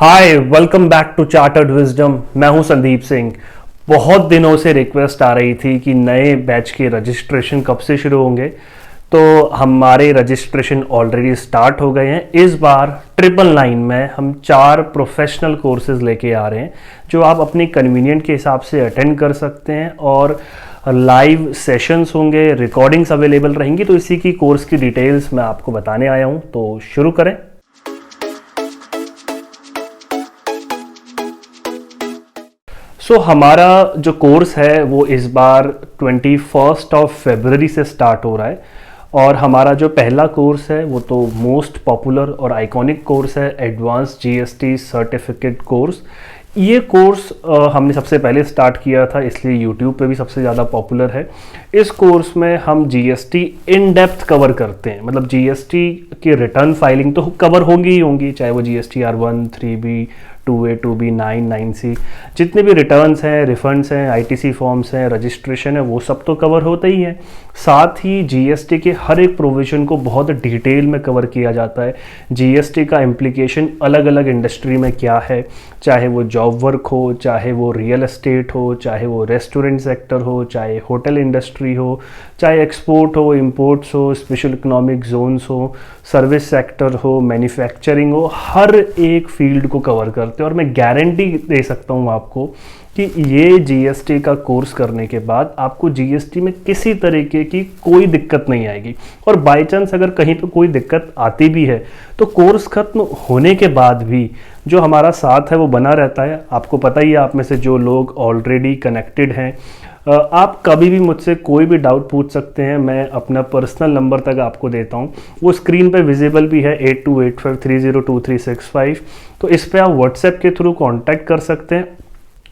Hi, welcome back to chartered wisdom. मैं हूं संदीप सिंह। बहुत दिनों से रिक्वेस्ट आ रही थी कि नए बैच के रजिस्ट्रेशन कब से शुरू होंगे, तो हमारे रजिस्ट्रेशन ऑलरेडी स्टार्ट हो गए हैं। इस बार 999 में हम 4 प्रोफेशनल कोर्सेज लेके आ रहे हैं जो आप अपनी कन्वीनियंट के हिसाब से अटेंड कर सकते हैं और लाइव सेशंस होंगे, रिकॉर्डिंग्स अवेलेबल रहेंगी। तो इसी की कोर्स की डिटेल्स मैं आपको बताने आया हूं, तो शुरू करें। हमारा जो कोर्स है वो इस बार 21 फरवरी से स्टार्ट हो रहा है और हमारा जो पहला कोर्स है वो तो मोस्ट पॉपुलर और आइकॉनिक कोर्स है, एडवांस जीएसटी सर्टिफिकेट कोर्स। ये कोर्स हमने सबसे पहले स्टार्ट किया था, इसलिए यूट्यूब पे भी सबसे ज़्यादा पॉपुलर है। इस कोर्स में हम जीएसटी इन डेप्थ कवर करते हैं, मतलब जीएसटी की रिटर्न फाइलिंग तो कवर होंगी ही होंगी, चाहे वो GST R1, 3B, 2A, 2B, 9, 9C, जितने भी रिटर्न्स हैं, रिफंड्स हैं, आईटीसी फॉर्म्स हैं, रजिस्ट्रेशन है, वो सब तो कवर होते ही हैं। साथ ही जीएसटी के हर एक प्रोविजन को बहुत डिटेल में कवर किया जाता है। जीएसटी का इम्प्लीकेशन अलग अलग इंडस्ट्री में क्या है, चाहे वो जॉब वर्क हो, चाहे वो रियल एस्टेट हो, चाहे वो रेस्टोरेंट सेक्टर हो, चाहे होटल इंडस्ट्री हो, चाहे एक्सपोर्ट हो, इंपोर्ट्स हो, स्पेशल इकोनॉमिक जोन्स हो, सर्विस सेक्टर हो, मैन्युफैक्चरिंग हो, हर एक फील्ड को कवर करते हैं। और मैं गारंटी दे सकता हूँ आपको कि ये जीएसटी का कोर्स करने के बाद आपको जीएसटी में किसी तरीके की कोई दिक्कत नहीं आएगी। और बाय चांस अगर कहीं पे कोई दिक्कत आती भी है तो कोर्स खत्म होने के बाद भी जो हमारा साथ है वो बना रहता है। आपको पता ही है, आप में से जो लोग ऑलरेडी कनेक्टेड हैं, आप कभी भी मुझसे कोई भी डाउट पूछ सकते हैं। मैं अपना पर्सनल नंबर तक आपको देता हूं, वो स्क्रीन पे विजिबल भी है, 8285302365। तो इस पे आप व्हाट्सएप के थ्रू कांटेक्ट कर सकते हैं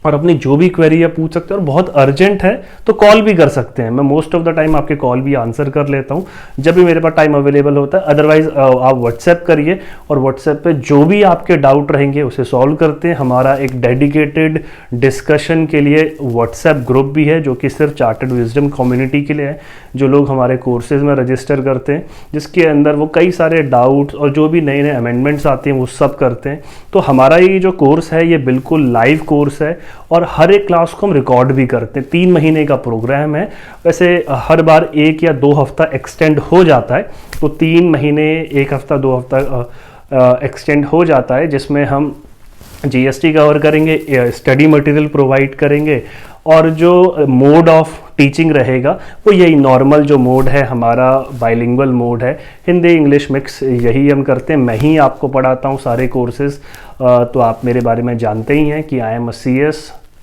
और अपनी जो भी क्वेरी है पूछ सकते हैं। और बहुत अर्जेंट है तो कॉल भी कर सकते हैं, मैं मोस्ट ऑफ द टाइम आपके कॉल भी आंसर कर लेता हूं जब भी मेरे पास टाइम अवेलेबल होता है। अदरवाइज आप व्हाट्सएप करिए और व्हाट्सएप पे जो भी आपके डाउट रहेंगे उसे सॉल्व करते हैं। हमारा एक डेडिकेटेड डिस्कशन के लिए व्हाट्सएप ग्रुप भी है जो कि सिर्फ चार्टर्ड विजडम कम्युनिटी के लिए है, जो लोग हमारे कोर्सेज में रजिस्टर करते हैं, जिसके अंदर वो कई सारे डाउट्स और जो भी नए नए अमेंडमेंट्स आते हैं वो सब करते हैं। तो हमारा ये जो कोर्स है ये बिल्कुल लाइव कोर्स है और हर एक क्लास को हम रिकॉर्ड भी करते हैं। 3 महीने का प्रोग्राम है, वैसे हर बार 1 या 2 हफ्ता एक्सटेंड हो जाता है, तो 3 महीने 1 हफ्ता 2 हफ्ता एक्सटेंड हो जाता है, जिसमें हम जीएसटी कवर करेंगे, स्टडी मटेरियल प्रोवाइड करेंगे और जो मोड ऑफ टीचिंग रहेगा वो यही नॉर्मल जो मोड है हमारा, बाइलिंगुअल मोड है, हिंदी इंग्लिश मिक्स, यही हम करते हैं। मैं ही आपको पढ़ाता हूँ सारे कोर्सेज। तो आप मेरे बारे में जानते ही हैं कि I am CS,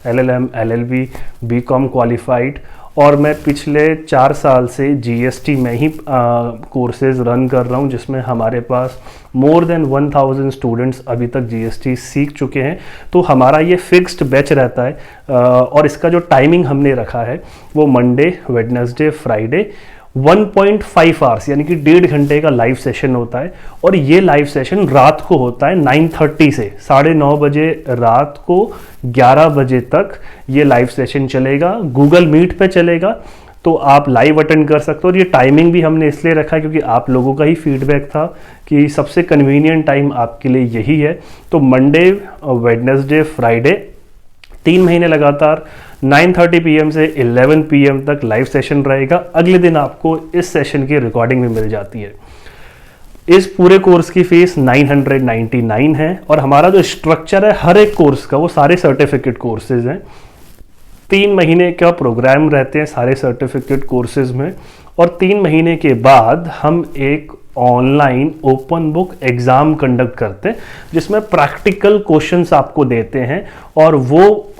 LLM, LLB, BCom qualified और मैं पिछले 4 साल से जीएसटी में ही कोर्सेज रन कर रहा हूँ, जिसमें हमारे पास मोर देन 1000 स्टूडेंट्स अभी तक जीएसटी सीख चुके हैं। तो हमारा ये फिक्स्ड बैच रहता है और इसका जो टाइमिंग हमने रखा है वो मंडे, वेडनेसडे, फ्राइडे 1.5 आवर्स यानी कि 1.5 घंटे का लाइव सेशन होता है। और ये लाइव सेशन रात को होता है 9:30 से 9:30 बजे रात को 11 बजे तक ये लाइव सेशन चलेगा, गूगल मीट पे चलेगा, तो आप लाइव अटेंड कर सकते हो। और ये टाइमिंग भी हमने इसलिए रखा है क्योंकि आप लोगों का ही फीडबैक था कि सबसे कन्वीनियंट टाइम आपके लिए यही है। तो मंडे, वेडनेसडे, फ्राइडे 3 महीने लगातार 9:30 PM से 11 PM तक लाइव सेशन रहेगा। अगले दिन आपको इस सेशन की रिकॉर्डिंग भी मिल जाती है। इस पूरे कोर्स की फीस 999 है और हमारा जो स्ट्रक्चर है हर एक कोर्स का, वो सारे सर्टिफिकेट कोर्सेज हैं। 3 महीने का प्रोग्राम रहते हैं सारे सर्टिफिकेट कोर्सेज में और 3 महीने के बाद हम एक online open book exam conduct करते हैं, जिसमें प्रैक्टिकल क्वेश्चंस आपको देते हैं और वो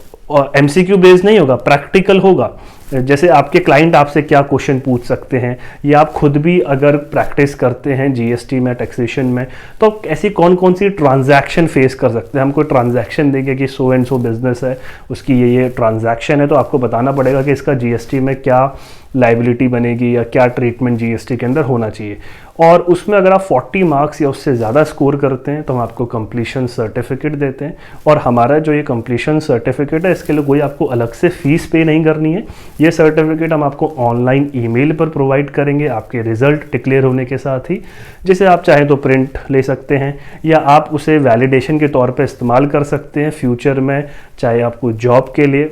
MCQ बेस्ड नहीं होगा, प्रैक्टिकल होगा। जैसे आपके क्लाइंट आपसे क्या क्वेश्चन पूछ सकते हैं, या आप खुद भी अगर प्रैक्टिस करते हैं जीएसटी में, टैक्सेशन में, तो ऐसी कौन कौन सी ट्रांजैक्शन फेस कर सकते हैं। हम कोई ट्रांजैक्शन देंगे कि सो एंड सो बिजनेस है, उसकी ये ट्रांजैक्शन है, तो आपको बताना पड़ेगा कि इसका जीएसटी में क्या लाइबिलिटी बनेगी या क्या ट्रीटमेंट जीएसटी के अंदर होना चाहिए। और उसमें अगर आप 40 मार्क्स या उससे ज़्यादा स्कोर करते हैं तो हम आपको कंप्लीशन सर्टिफिकेट देते हैं। और हमारा जो ये कंप्लीशन सर्टिफिकेट है इसके लिए कोई आपको अलग से फ़ीस पे नहीं करनी है, ये सर्टिफिकेट हम आपको ऑनलाइन ईमेल पर प्रोवाइड करेंगे आपके रिजल्ट डिक्लेयर होने के साथ ही, जिसे आप चाहें तो प्रिंट ले सकते हैं या आप उसे वैलिडेशन के तौर पे इस्तेमाल कर सकते हैं फ्यूचर में, चाहे आपको जॉब के लिए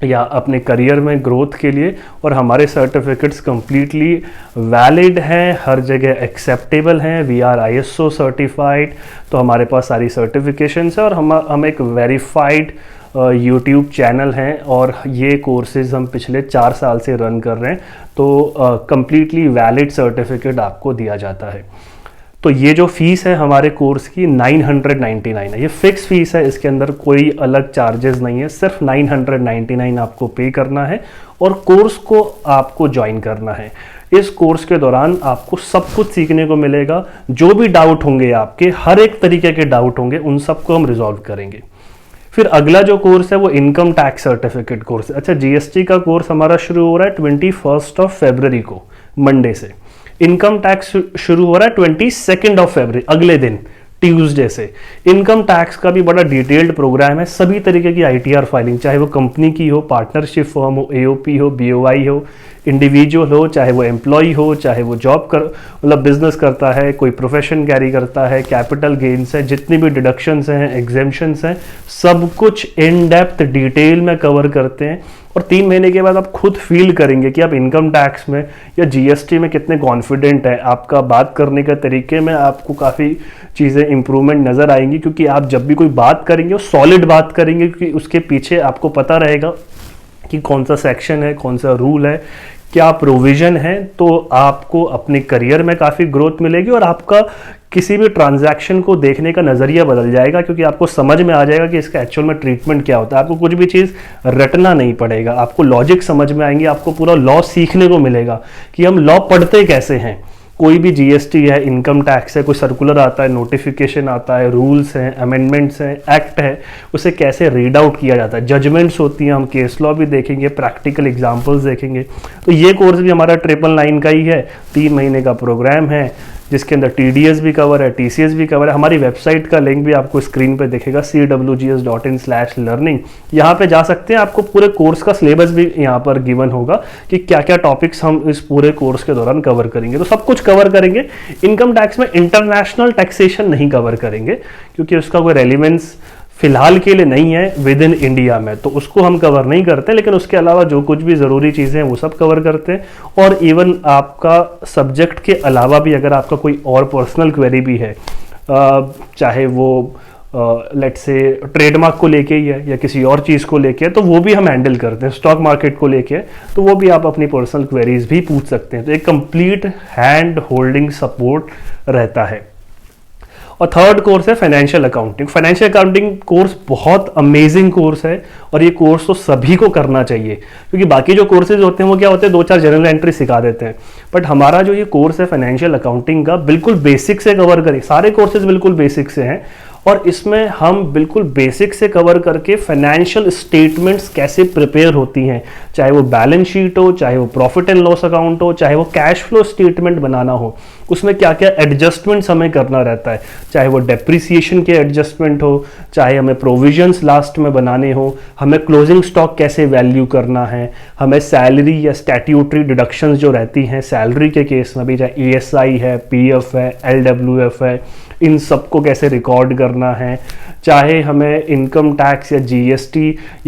या अपने करियर में ग्रोथ के लिए। और हमारे सर्टिफिकेट्स कंप्लीटली वैलिड हैं, हर जगह एक्सेप्टेबल हैं, वी आर ISO सर्टिफाइड, तो हमारे पास सारी सर्टिफिकेशंस है और हम एक वेरीफाइड यूट्यूब चैनल हैं और ये कोर्सेज हम पिछले 4 साल से रन कर रहे हैं, तो कंप्लीटली वैलिड सर्टिफिकेट आपको दिया जाता है। तो ये जो फीस है हमारे कोर्स की 999 है, ये फिक्स फीस है, इसके अंदर कोई अलग चार्जेस नहीं है, सिर्फ 999 आपको पे करना है और कोर्स को आपको ज्वाइन करना है। इस कोर्स के दौरान आपको सब कुछ सीखने को मिलेगा, जो भी डाउट होंगे आपके, हर एक तरीके के डाउट होंगे, उन सबको हम रिजॉल्व करेंगे। फिर अगला जो कोर्स है वो इनकम टैक्स सर्टिफिकेट कोर्स है। अच्छा, GST का कोर्स हमारा शुरू हो रहा है 21 फरवरी को, मंडे से। इनकम टैक्स शुरू हो रहा है 22 फरवरी, अगले दिन ट्यूसडे से। इनकम टैक्स का भी बड़ा डिटेल्ड प्रोग्राम है, सभी तरीके की ITR फाइलिंग, चाहे वो कंपनी की हो, पार्टनरशिप फर्म हो, AOP हो, BOI हो, इंडिविजुअल हो, चाहे वो एम्प्लॉय हो, चाहे वो जॉब कर मतलब बिजनेस करता है, कोई प्रोफेशन कैरी करता है, कैपिटल गेन्स है, जितनी भी डिडक्शंस हैं, एग्जेम्पशंस हैं, सब कुछ इन डेप्थ डिटेल में कवर करते हैं। और 3 महीने के बाद आप खुद फील करेंगे कि आप इनकम टैक्स में या GST में कितने कॉन्फिडेंट है। आपका बात करने के तरीके में आपको काफ़ी चीज़ें इंप्रूवमेंट नज़र आएंगी, क्योंकि आप जब भी कोई बात करेंगे वो सॉलिड बात करेंगे, क्योंकि उसके पीछे आपको पता रहेगा कि कौन सा सेक्शन है, कौन सा रूल है, क्या प्रोविज़न है। तो आपको अपने करियर में काफ़ी ग्रोथ मिलेगी और आपका किसी भी ट्रांजैक्शन को देखने का नज़रिया बदल जाएगा, क्योंकि आपको समझ में आ जाएगा कि इसका एक्चुअल में ट्रीटमेंट क्या होता है। आपको कुछ भी चीज़ रटना नहीं पड़ेगा, आपको लॉजिक समझ में आएंगे, आपको पूरा लॉ सीखने को मिलेगा कि हम लॉ पढ़ते कैसे हैं। कोई भी GST है, इनकम टैक्स है, कोई सर्कुलर आता है, नोटिफिकेशन आता है, रूल्स हैं, अमेंडमेंट्स हैं, एक्ट है, उसे कैसे रीड आउट किया जाता है, जजमेंट्स होती हैं, हम केस लॉ भी देखेंगे, प्रैक्टिकल एग्जांपल्स देखेंगे। तो ये कोर्स भी हमारा 999 का ही है, 3 महीने का प्रोग्राम है, जिसके अंदर TDS भी कवर है, TCS भी कवर है। हमारी वेबसाइट का लिंक भी आपको स्क्रीन पे दिखेगा, cwgs.in/learning। यहाँ पे जा सकते हैं, आपको पूरे कोर्स का सिलेबस भी यहाँ पर गिवन होगा कि क्या क्या टॉपिक्स हम इस पूरे कोर्स के दौरान कवर करेंगे। तो सब कुछ कवर करेंगे। इनकम टैक्स में इंटरनेशनल टैक्सेशन नहीं कवर करेंगे, क्योंकि उसका कोई रेलिवेंस फिलहाल के लिए नहीं है विद इन इंडिया में, तो उसको हम कवर नहीं करते। लेकिन उसके अलावा जो कुछ भी ज़रूरी चीज़ें हैं वो सब कवर करते हैं। और इवन आपका सब्जेक्ट के अलावा भी अगर आपका कोई और पर्सनल क्वेरी भी है, चाहे वो लेट्स से ट्रेडमार्क को लेके ही है या किसी और चीज़ को लेके है, तो वो भी हम हैंडल करते हैं। स्टॉक मार्केट को लेके है तो वो भी आप अपनी पर्सनल क्वेरीज भी पूछ सकते हैं। तो एक कंप्लीट हैंड होल्डिंग सपोर्ट रहता है। और थर्ड कोर्स है financial accounting. Financial accounting course बहुत अमेजिंग कोर्स है और ये कोर्स तो सभी को करना चाहिए, क्योंकि बाकी जो कोर्सेज होते हैं वो क्या होते हैं, 2-4 जनरल एंट्री सिखा देते हैं। बट हमारा जो ये कोर्स है फाइनेंशियल अकाउंटिंग का, बिल्कुल बेसिक से कवर करें। सारे कोर्सेज बिल्कुल बेसिक से हैं और इसमें हम बिल्कुल बेसिक से कवर करके फाइनेंशियल स्टेटमेंट्स कैसे प्रिपेयर होती हैं, चाहे वो बैलेंस शीट हो, चाहे वो प्रॉफिट एंड लॉस अकाउंट हो, चाहे वो कैश फ्लो स्टेटमेंट बनाना हो, उसमें क्या क्या एडजस्टमेंट्स हमें करना रहता है, चाहे वो डेप्रिसिएशन के एडजस्टमेंट हो, चाहे हमें प्रोविजंस लास्ट में बनाने हो, हमें क्लोजिंग स्टॉक कैसे वैल्यू करना है, हमें सैलरी या स्टैट्यूटरी डिडक्शंस जो रहती हैं सैलरी के केस में भी, चाहे ESI है, PF है, LWF है, इन सबको कैसे रिकॉर्ड करना है, चाहे हमें इनकम टैक्स या GST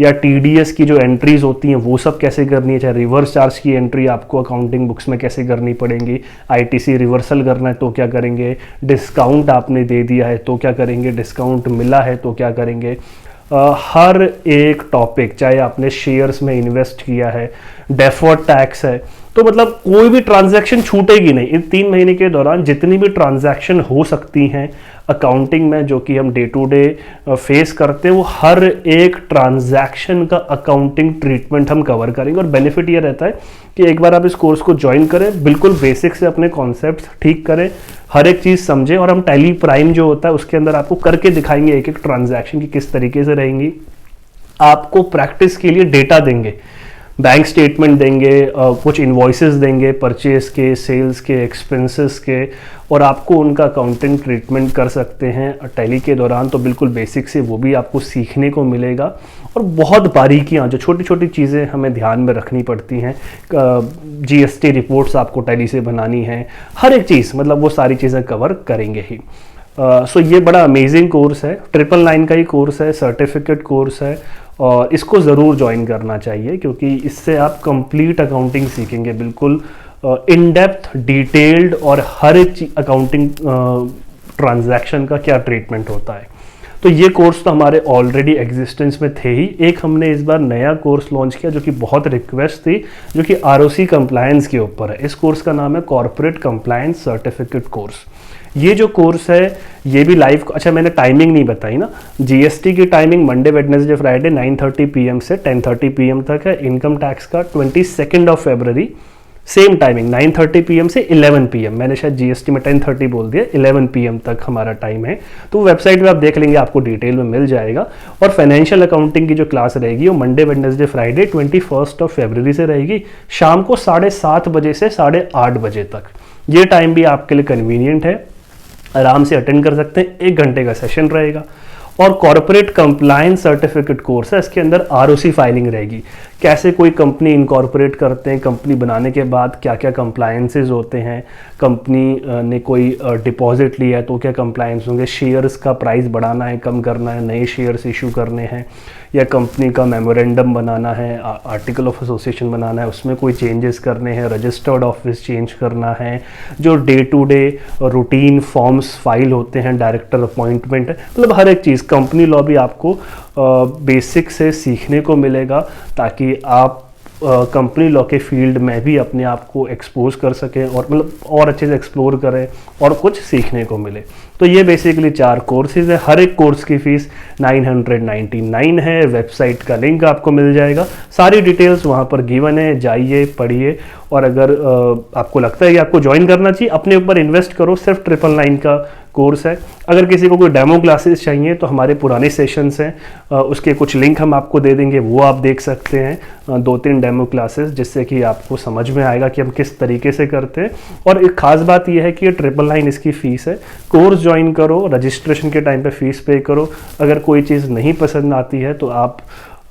या TDS की जो एंट्रीज होती हैं वो सब कैसे करनी है, चाहे रिवर्स चार्ज की एंट्री आपको अकाउंटिंग बुक्स में कैसे करनी पड़ेंगी, ITC रिवर्सल करना है तो क्या करेंगे, डिस्काउंट आपने दे दिया है तो क्या करेंगे, डिस्काउंट मिला है तो क्या करेंगे। हर एक टॉपिक, चाहे आपने शेयर्स में इन्वेस्ट किया है, डेफर्ड टैक्स है, तो मतलब कोई भी ट्रांजैक्शन छूटेगी नहीं। इन 3 महीने के दौरान जितनी भी ट्रांजैक्शन हो सकती हैं अकाउंटिंग में, जो कि हम डे टू डे फेस करते हैं, वो हर एक ट्रांजैक्शन का अकाउंटिंग ट्रीटमेंट हम कवर करेंगे। और बेनिफिट ये रहता है कि एक बार आप इस कोर्स को ज्वाइन करें, बिल्कुल बेसिक से अपने कॉन्सेप्ट्स ठीक करें, हर एक चीज़ समझें, और हम टैली प्राइम जो होता है उसके अंदर आपको करके दिखाएंगे एक एक ट्रांजैक्शन की किस तरीके से रहेंगी, आपको प्रैक्टिस के लिए डेटा देंगे। बैंक स्टेटमेंट देंगे, कुछ इन्वॉइसेस देंगे परचेज के, सेल्स के, एक्सपेंसेस के, और आपको उनका अकाउंटिंग ट्रीटमेंट कर सकते हैं टैली के दौरान। तो बिल्कुल बेसिक से वो भी आपको सीखने को मिलेगा, और बहुत बारीकियां, जो छोटी छोटी चीज़ें हमें ध्यान में रखनी पड़ती हैं, जीएसटी रिपोर्ट्स आपको टैली से बनानी है, हर एक चीज़, मतलब वो सारी चीज़ें कवर करेंगे ही। सो ये बड़ा अमेजिंग कोर्स है, 999 का ही कोर्स है, सर्टिफिकेट कोर्स है, और इसको ज़रूर ज्वाइन करना चाहिए, क्योंकि इससे आप कंप्लीट अकाउंटिंग सीखेंगे, बिल्कुल इन डेप्थ, डिटेल्ड, और हर एक अकाउंटिंग ट्रांजैक्शन का क्या ट्रीटमेंट होता है। तो ये कोर्स तो हमारे ऑलरेडी एग्जिस्टेंस में थे ही। एक हमने इस बार नया कोर्स लॉन्च किया जो कि बहुत रिक्वेस्ट थी, जो कि आरओसी कंप्लायंस के ऊपर है। इस कोर्स का नाम है कॉर्पोरेट कंप्लायंस सर्टिफिकेट कोर्स। ये जो कोर्स है ये भी लाइव, अच्छा मैंने टाइमिंग नहीं बताई ना, जीएसटी की timing Monday, Wednesday, Friday 9:30 PM से 10:30 PM तक है। इनकम टैक्स का 22 फरवरी सेम टाइमिंग 9:30 PM से 11 PM, मैंने शायद जीएसटी में 10:30 बोल दिया, 11 PM तक हमारा टाइम है। तो वेबसाइट पे आप देख लेंगे, आपको डिटेल में मिल जाएगा। और फाइनेंशियल अकाउंटिंग की जो क्लास रहेगी वो मंडे, वेडनेसडे, फ्राइडे 21 फरवरी से रहेगी, शाम को 7:30 बजे से 8:30 बजे तक। ये टाइम भी आपके लिए कन्वीनियंट है, आराम से अटेंड कर सकते हैं, 1 घंटे का सेशन रहेगा। और कॉर्पोरेट कंप्लायंस सर्टिफिकेट कोर्स है, इसके अंदर आरओसी फाइलिंग रहेगी, कैसे कोई कंपनी इनकॉर्पोरेट करते हैं, कंपनी बनाने के बाद क्या क्या कंप्लायंसेस होते हैं, कंपनी ने कोई डिपॉजिट लिया है तो क्या कंप्लायंस होंगे, शेयर्स का प्राइस बढ़ाना है, कम करना है, नए शेयर्स इशू करने हैं, या कंपनी का मेमोरेंडम बनाना है, आर्टिकल ऑफ एसोसिएशन बनाना है, उसमें कोई चेंजेस करने हैं, रजिस्टर्ड ऑफिस चेंज करना है, जो day to day routine forms file होते हैं, डायरेक्टर अपॉइंटमेंट है, मतलब हर एक चीज़ कंपनी लॉ भी आपको बेसिक से सीखने को मिलेगा, ताकि आप कंपनी लॉ के फील्ड में भी अपने आप को एक्सपोज कर सकें, और मतलब और अच्छे से एक्सप्लोर करें और कुछ सीखने को मिले। तो ये बेसिकली 4 कोर्सेज है, हर एक कोर्स की फीस 999 है। वेबसाइट का लिंक आपको मिल जाएगा, सारी डिटेल्स वहाँ पर गिवन है, जाइए पढ़िए। और अगर आपको लगता है कि आपको ज्वाइन करना चाहिए, अपने ऊपर इन्वेस्ट करो, सिर्फ 999 का कोर्स है। अगर किसी को कोई डेमो क्लासेस चाहिए तो हमारे पुराने सेशंस हैं, उसके कुछ लिंक हम आपको दे देंगे, वो आप देख सकते हैं, 2-3 डेमो क्लासेस, जिससे कि आपको समझ में आएगा कि हम किस तरीके से करते हैं। और एक खास बात यह है कि ये 999 इसकी फ़ीस है। कोर्स ज्वाइन करो, रजिस्ट्रेशन के टाइम पे फीस पे करो, अगर कोई चीज़ नहीं पसंद आती है तो आप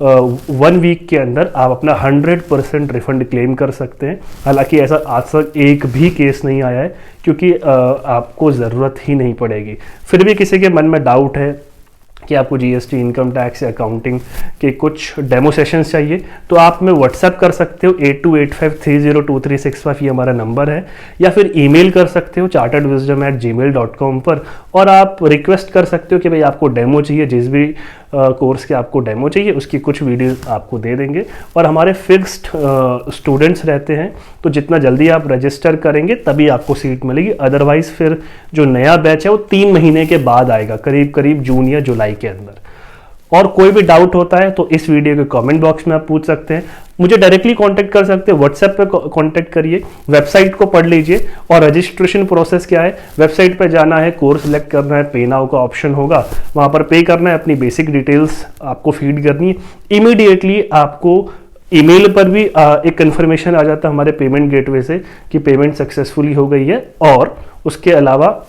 1 वीक के अंदर आप अपना 100% रिफंड क्लेम कर सकते हैं। हालांकि ऐसा आज तक एक भी केस नहीं आया है, क्योंकि आपको ज़रूरत ही नहीं पड़ेगी। फिर भी किसी के मन में डाउट है कि आपको जीएसटी, इनकम टैक्स या अकाउंटिंग के कुछ डेमो सेशंस चाहिए, तो आप में व्हाट्सएप कर सकते हो 8285302365, ये हमारा नंबर है, या फिर ईमेल कर सकते हो charteredwisdom@gmail.com पर, और आप रिक्वेस्ट कर सकते हो कि भाई आपको डेमो चाहिए, जिस भी कोर्स के आपको डेमो चाहिए उसकी कुछ वीडियोस आपको दे देंगे। और हमारे फिक्स्ड स्टूडेंट्स रहते हैं, तो जितना जल्दी आप रजिस्टर करेंगे तभी आपको सीट मिलेगी, अदरवाइज फिर जो नया बैच है वो 3 महीने के बाद आएगा, करीब करीब जून या जुलाई के अंदर। और कोई भी डाउट होता है तो इस वीडियो के कमेंट बॉक्स में आप पूछ सकते हैं, मुझे डायरेक्टली कांटेक्ट कर सकते हैं, व्हाट्सएप पे कांटेक्ट करिए, वेबसाइट को पढ़ लीजिए। और रजिस्ट्रेशन प्रोसेस क्या है, वेबसाइट पे जाना है, कोर्स सिलेक्ट करना है, पे नाउ का ऑप्शन होगा, वहाँ पर पे करना है, अपनी बेसिक डिटेल्स आपको फीड करनी है, इमीडिएटली आपको ईमेल पर भी एक कन्फर्मेशन आ जाता है हमारे पेमेंट गेटवे से कि पेमेंट सक्सेसफुली हो गई है। और उसके अलावा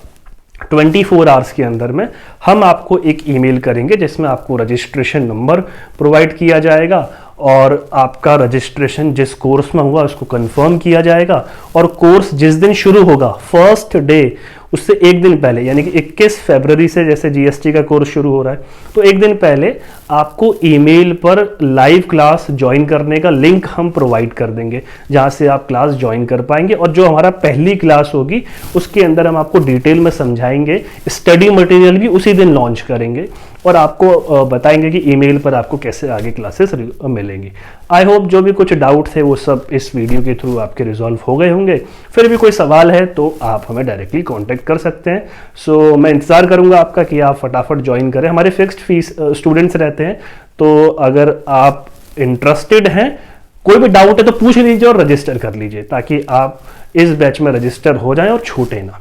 24 आवर्स के अंदर में हम आपको एक ईमेल करेंगे जिसमें आपको रजिस्ट्रेशन नंबर प्रोवाइड किया जाएगा, और आपका रजिस्ट्रेशन जिस कोर्स में हुआ उसको कंफर्म किया जाएगा। और कोर्स जिस दिन शुरू होगा, फर्स्ट डे, उससे 1 दिन पहले, यानी कि 21 फरवरी से जैसे जीएसटी का कोर्स शुरू हो रहा है, तो 1 दिन पहले आपको ईमेल पर लाइव क्लास ज्वाइन करने का लिंक हम प्रोवाइड कर देंगे, जहां से आप क्लास ज्वाइन कर पाएंगे। और जो हमारा पहली क्लास होगी उसके अंदर हम आपको डिटेल में समझाएंगे, स्टडी मटेरियल भी उसी दिन लॉन्च करेंगे, और आपको बताएंगे कि ईमेल पर आपको कैसे आगे क्लासेस मिलेंगी। आई होप जो भी कुछ डाउट थे वो सब इस वीडियो के थ्रू आपके रिजॉल्व हो गए होंगे। फिर भी कोई सवाल है तो आप हमें डायरेक्टली कांटेक्ट कर सकते हैं। सो मैं इंतज़ार करूंगा आपका कि आप फटाफट ज्वाइन करें। हमारे फिक्स्ड फीस स्टूडेंट्स रहते हैं, तो अगर आप इंटरेस्टेड हैं, कोई भी डाउट है तो पूछ लीजिए और रजिस्टर कर लीजिए, ताकि आप इस बैच में रजिस्टर हो जाएं और छूटे ना।